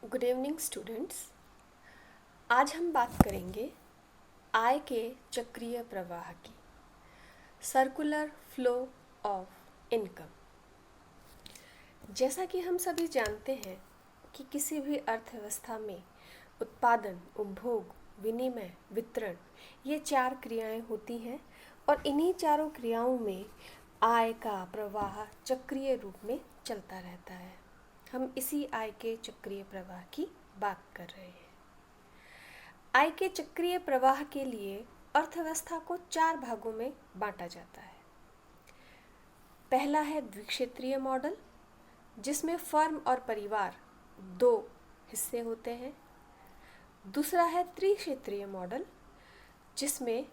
Good evening students. आज हम बात करेंगे आय के चक्रीय प्रवाह की, सर्कुलर फ्लो ऑफ इनकम। जैसा कि हम सभी जानते हैं कि किसी भी अर्थव्यवस्था में उत्पादन, उपभोग, विनिमय, वितरण ये 4 क्रियाएं होती हैं और इन्हीं चारों क्रियाओं में आय का प्रवाह चक्रीय रूप में चलता रहता है। हम इसी आय के चक्रीय प्रवाह की बात कर रहे हैं। आय के चक्रीय प्रवाह के लिए अर्थव्यवस्था को 4 भागों में बांटा जाता है। पहला है द्विक्षेत्रीय मॉडल, जिसमें फर्म और परिवार 2 हिस्से होते हैं। दूसरा है त्रिक्षेत्रीय मॉडल, जिसमें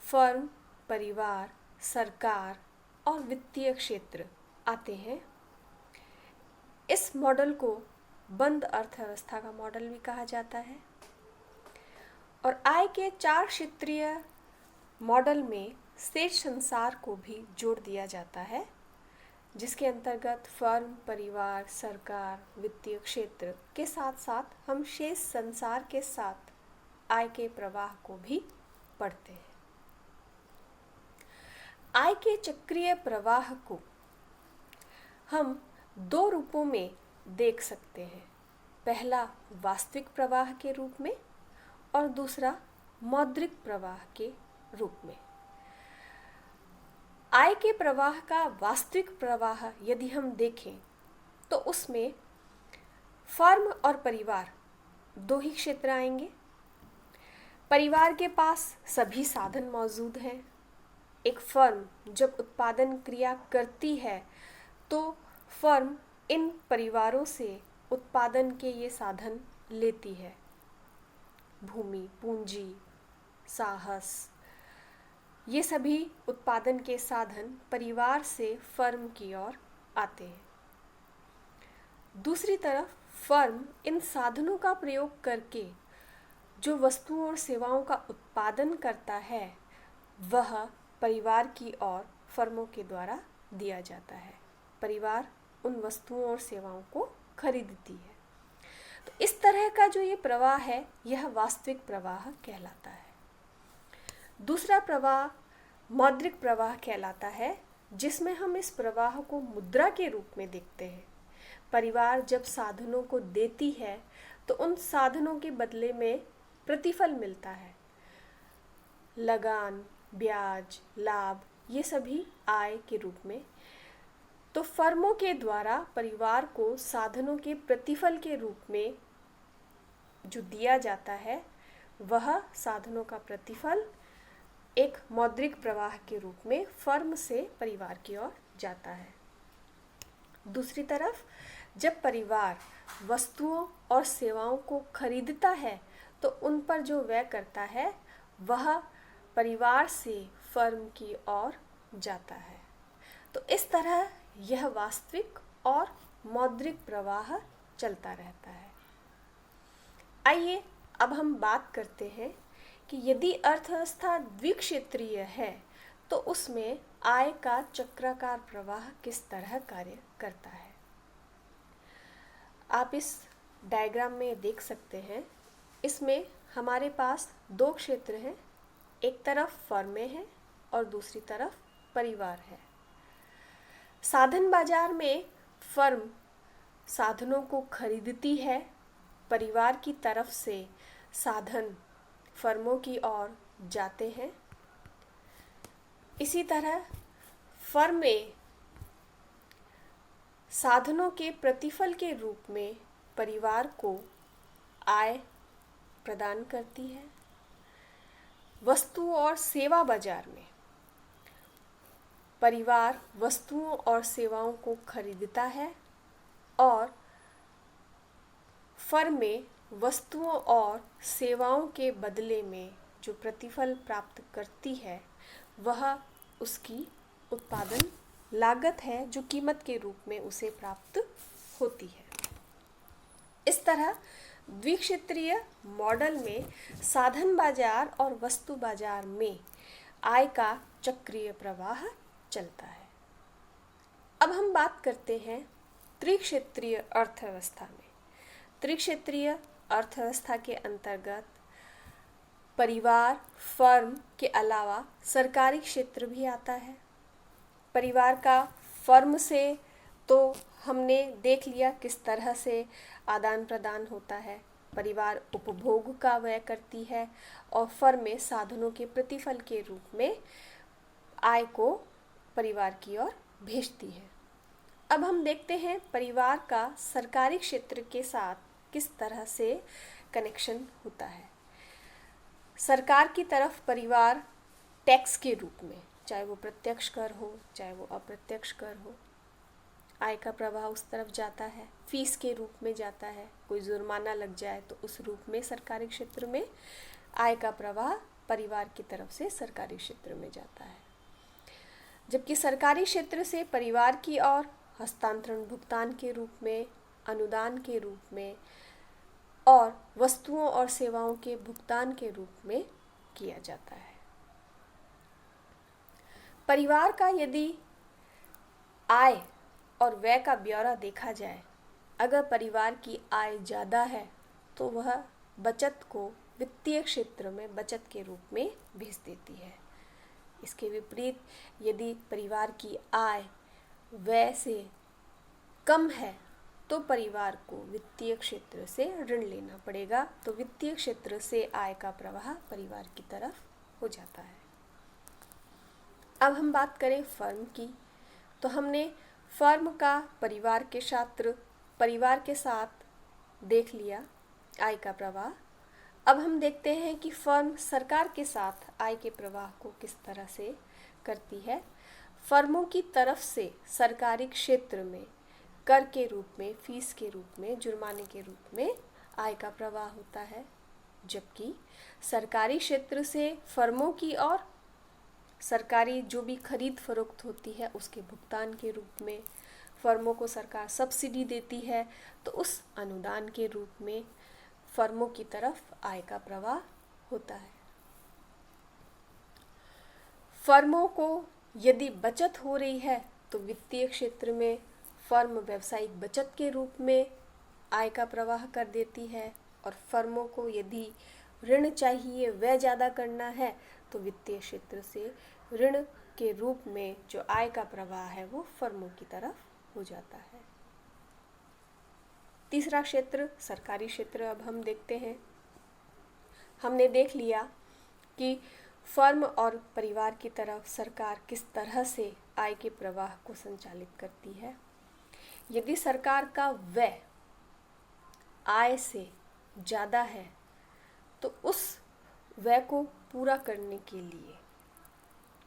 फर्म, परिवार, सरकार और वित्तीय क्षेत्र आते हैं। इस मॉडल को बंद अर्थव्यवस्था का मॉडल भी कहा जाता है। और आय के 4 क्षेत्रीय मॉडल में शेष संसार को भी जोड़ दिया जाता है, जिसके अंतर्गत फर्म, परिवार, सरकार, वित्तीय क्षेत्र के साथ साथ हम शेष संसार के साथ आय के प्रवाह को भी पढ़ते हैं। आय के चक्रीय प्रवाह को हम 2 रूपों में देख सकते हैं। पहला वास्तविक प्रवाह के रूप में और दूसरा मौद्रिक प्रवाह के रूप में। आय के प्रवाह का वास्तविक प्रवाह यदि हम देखें तो उसमें फर्म और परिवार 2 ही क्षेत्र आएंगे। परिवार के पास सभी साधन मौजूद हैं। एक फर्म जब उत्पादन क्रिया करती है तो फर्म इन परिवारों से उत्पादन के ये साधन लेती है। भूमि, पूंजी, साहस, ये सभी उत्पादन के साधन परिवार से फर्म की ओर आते हैं। दूसरी तरफ फर्म इन साधनों का प्रयोग करके जो वस्तुओं और सेवाओं का उत्पादन करता है वह परिवार की ओर फर्मों के द्वारा दिया जाता है। परिवार उन वस्तुओं और सेवाओं को खरीदती है। तो इस तरह का जो ये प्रवाह है यह वास्तविक प्रवाह कहलाता है। दूसरा प्रवाह मौद्रिक प्रवाह कहलाता है, जिसमें हम इस प्रवाह को मुद्रा के रूप में देखते हैं। परिवार जब साधनों को देती है तो उन साधनों के बदले में प्रतिफल मिलता है। लगान, ब्याज, लाभ ये सभी आय के रूप में। तो फर्मों के द्वारा परिवार को साधनों के प्रतिफल के रूप में जो दिया जाता है वह साधनों का प्रतिफल एक मौद्रिक प्रवाह के रूप में फर्म से परिवार की ओर जाता है। दूसरी तरफ जब परिवार वस्तुओं और सेवाओं को खरीदता है तो उन पर जो व्यय करता है वह परिवार से फर्म की ओर जाता है। तो इस तरह यह वास्तविक और मौद्रिक प्रवाह चलता रहता है। आइए अब हम बात करते हैं कि यदि अर्थव्यवस्था द्विक्षेत्रीय है तो उसमें आय का चक्राकार प्रवाह किस तरह कार्य करता है। आप इस डायग्राम में देख सकते हैं। इसमें हमारे पास 2 क्षेत्र हैं। एक तरफ फर्में हैं और दूसरी तरफ परिवार है। साधन बाजार में फर्म साधनों को खरीदती है। परिवार की तरफ से साधन फर्मों की ओर जाते हैं। इसी तरह फर्में साधनों के प्रतिफल के रूप में परिवार को आय प्रदान करती है। वस्तु और सेवा बाजार में परिवार वस्तुओं और सेवाओं को खरीदता है और फर्में वस्तुओं और सेवाओं के बदले में जो प्रतिफल प्राप्त करती है वह उसकी उत्पादन लागत है जो कीमत के रूप में उसे प्राप्त होती है। इस तरह द्विक्षेत्रीय मॉडल में साधन बाजार और वस्तु बाजार में आय का चक्रीय प्रवाह चलता है। अब हम बात करते हैं त्रिक्षेत्रीय अर्थव्यवस्था में। त्रिक्षेत्रीय अर्थव्यवस्था के अंतर्गत परिवार, फर्म के अलावा सरकारी क्षेत्र भी आता है। परिवार का फर्म से तो हमने देख लिया किस तरह से आदान प्रदान होता है। परिवार उपभोग का व्यय करती है और फर्म में साधनों के प्रतिफल के रूप में आय को परिवार की ओर भेजती है। अब हम देखते हैं परिवार का सरकारी क्षेत्र के साथ किस तरह से कनेक्शन होता है। सरकार की तरफ परिवार टैक्स के रूप में, चाहे वो प्रत्यक्ष कर हो चाहे वो अप्रत्यक्ष कर हो, आय का प्रवाह उस तरफ जाता है। फीस के रूप में जाता है, कोई जुर्माना लग जाए तो उस रूप में सरकारी क्षेत्र में आय का प्रवाह परिवार की तरफ से सरकारी क्षेत्र में जाता है। जबकि सरकारी क्षेत्र से परिवार की ओर हस्तांतरण भुगतान के रूप में, अनुदान के रूप में और वस्तुओं और सेवाओं के भुगतान के रूप में किया जाता है। परिवार का यदि आय और व्यय का ब्यौरा देखा जाए, अगर परिवार की आय ज़्यादा है तो वह बचत को वित्तीय क्षेत्र में बचत के रूप में भेज देती है। इसके विपरीत यदि परिवार की आय व्यय से कम है तो परिवार को वित्तीय क्षेत्र से ऋण लेना पड़ेगा, तो वित्तीय क्षेत्र से आय का प्रवाह परिवार की तरफ हो जाता है। अब हम बात करें फर्म की, तो हमने फर्म का परिवार के साथ देख लिया आय का प्रवाह। अब हम देखते हैं कि फर्म सरकार के साथ आय के प्रवाह को किस तरह से करती है। फर्मों की तरफ से सरकारी क्षेत्र में कर के रूप में, फीस के रूप में, जुर्माने के रूप में आय का प्रवाह होता है, जबकि सरकारी क्षेत्र से फर्मों की ओर सरकारी जो भी खरीद फरोख्त होती है उसके भुगतान के रूप में, फर्मों को सरकार सब्सिडी देती है तो उस अनुदान के रूप में फर्मों की तरफ आय का प्रवाह होता है। फर्मों को यदि बचत हो रही है तो वित्तीय क्षेत्र में फर्म व्यावसायिक बचत के रूप में आय का प्रवाह कर देती है, और फर्मों को यदि ऋण चाहिए, व्यय ज़्यादा करना है, तो वित्तीय क्षेत्र से ऋण के रूप में जो आय का प्रवाह है वो फर्मों की तरफ हो जाता है। तीसरा क्षेत्र सरकारी क्षेत्र अब हम देखते हैं। हमने देख लिया कि फर्म और परिवार की तरफ सरकार किस तरह से आय के प्रवाह को संचालित करती है। यदि सरकार का व्यय आय से ज़्यादा है तो उस व्यय को पूरा करने के लिए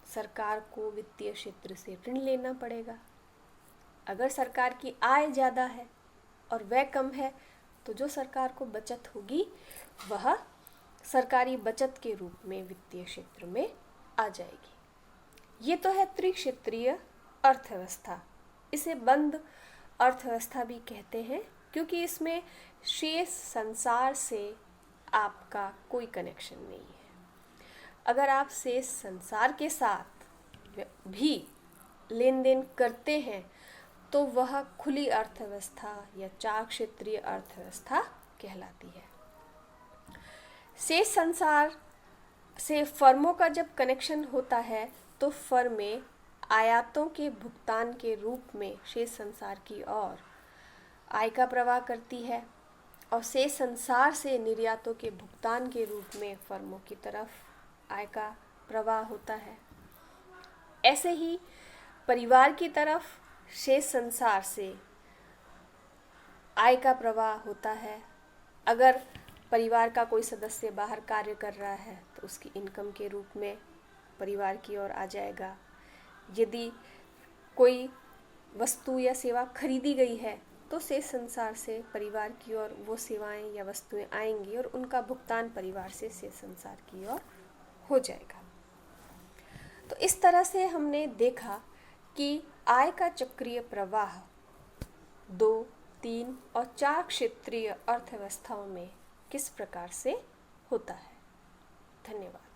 सरकार को वित्तीय क्षेत्र से ऋण लेना पड़ेगा। अगर सरकार की आय ज़्यादा है और व्यय कम है तो जो सरकार को बचत होगी वह सरकारी बचत के रूप में वित्तीय क्षेत्र में आ जाएगी। ये तो है त्रिक्षेत्रीय अर्थव्यवस्था। इसे बंद अर्थव्यवस्था भी कहते हैं क्योंकि इसमें शेष संसार से आपका कोई कनेक्शन नहीं है। अगर आप शेष संसार के साथ भी लेन देन करते हैं तो वह खुली अर्थव्यवस्था या चार क्षेत्रीय अर्थव्यवस्था कहलाती है। शेष संसार से फर्मों का जब कनेक्शन होता है तो फर्में आयातों के भुगतान के रूप में शेष संसार की ओर आय का प्रवाह करती है, और शेष संसार से निर्यातों के भुगतान के रूप में फर्मों की तरफ आय का प्रवाह होता है। ऐसे ही परिवार की तरफ शेष संसार से आय का प्रवाह होता है। अगर परिवार का कोई सदस्य बाहर कार्य कर रहा है तो उसकी इनकम के रूप में परिवार की ओर आ जाएगा। यदि कोई वस्तु या सेवा खरीदी गई है तो शेष संसार से परिवार की ओर वो सेवाएं या वस्तुएं आएंगी और उनका भुगतान परिवार से शेष संसार की ओर हो जाएगा। तो इस तरह से हमने देखा कि आय का चक्रीय प्रवाह 2, 3 और 4 क्षेत्रीय अर्थव्यवस्थाओं में किस प्रकार से होता है। धन्यवाद।